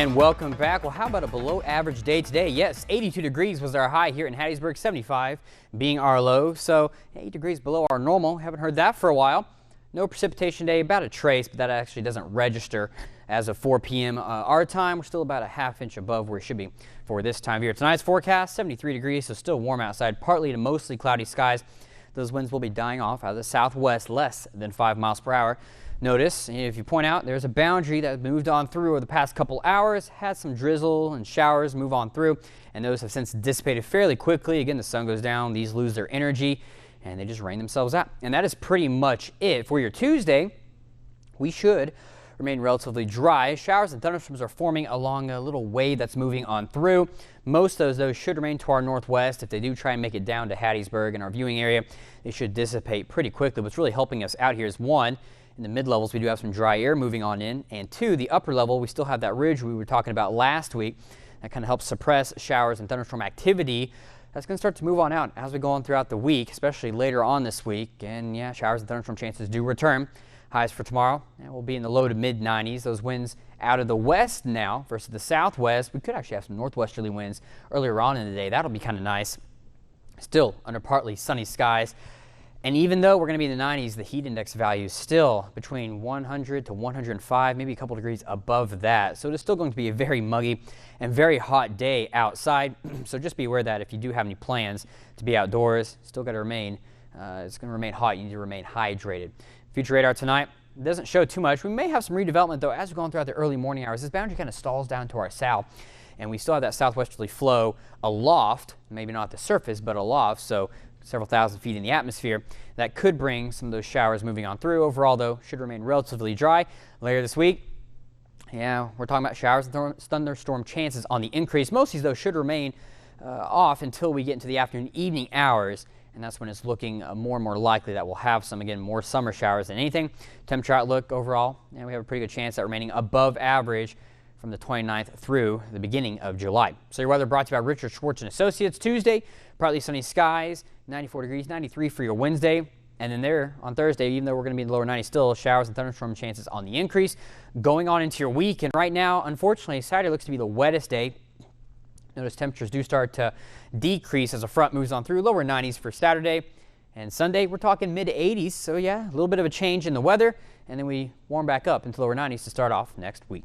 And welcome back. Well, how about a below average day today? Yes, 82 degrees was our high here in Hattiesburg, 75 being our low. So 8 degrees below our normal. Haven't heard that for a while. No precipitation today, about a trace, but that actually doesn't register as of 4 p.m. Our time. We're still about a ½ inch above where we should be for this time of year. Tonight's forecast, 73 degrees, so still warm outside, partly to mostly cloudy skies. Those winds will be dying off out of the southwest, less than 5 miles per hour. Notice, if you point out, there's a boundary that moved on through over the past couple hours, had some drizzle and showers move on through, and those have since dissipated fairly quickly. Again, the sun goes down, these lose their energy, and they just rain themselves out. And that is pretty much it. For your Tuesday, we should remain relatively dry. Showers and thunderstorms are forming along a little wave that's moving on through. Most of those should remain to our northwest. If they do try and make it down to Hattiesburg and our viewing area, they should dissipate pretty quickly. What's really helping us out here is one, in the mid-levels, we do have some dry air moving on in, and two, the upper level, we still have that ridge we were talking about last week that kind of helps suppress showers and thunderstorm activity. That's going to start to move on out as we go on throughout the week, especially later on this week. And yeah, showers and thunderstorm chances do return. Highs for tomorrow will be in the low to mid 90s. Those winds out of the west now versus the southwest. We could actually have some northwesterly winds earlier on in the day. That'll be kind of nice. Still under partly sunny skies. And even though we're going to be in the 90s, the heat index value is still between 100 to 105, maybe a couple degrees above that. So it is still going to be a very muggy and very hot day outside. So just be aware that if you do have any plans to be outdoors, still got to remain, it's going to remain hot. You need to remain hydrated. Future radar tonight doesn't show too much. We may have some redevelopment though as we're going throughout the early morning hours. This boundary kind of stalls down to our south, and we still have that southwesterly flow aloft, maybe not the surface, but aloft. So several thousand feet in the atmosphere that could bring some of those showers moving on through. Overall though, should remain relatively dry. Later this week, yeah, we're talking about showers and thunderstorm chances on the increase. Most of these though should remain off until we get into the afternoon evening hours, and that's when it's looking more and more likely that we'll have some, again, more summer showers than anything. Temperature outlook overall, and we have a pretty good chance at remaining above average from the 29th through the beginning of July. So your weather brought to you by Richard Schwartz and Associates. Tuesday, partly sunny skies, 94 degrees, 93 for your Wednesday. And then there on Thursday, even though we're going to be in the lower 90s still, showers and thunderstorm chances on the increase. Going on into your week, and right now, unfortunately, Saturday looks to be the wettest day. Notice temperatures do start to decrease as a front moves on through. Lower 90s for Saturday. And Sunday, we're talking mid 80s. So yeah, a little bit of a change in the weather. And then we warm back up into lower 90s to start off next week.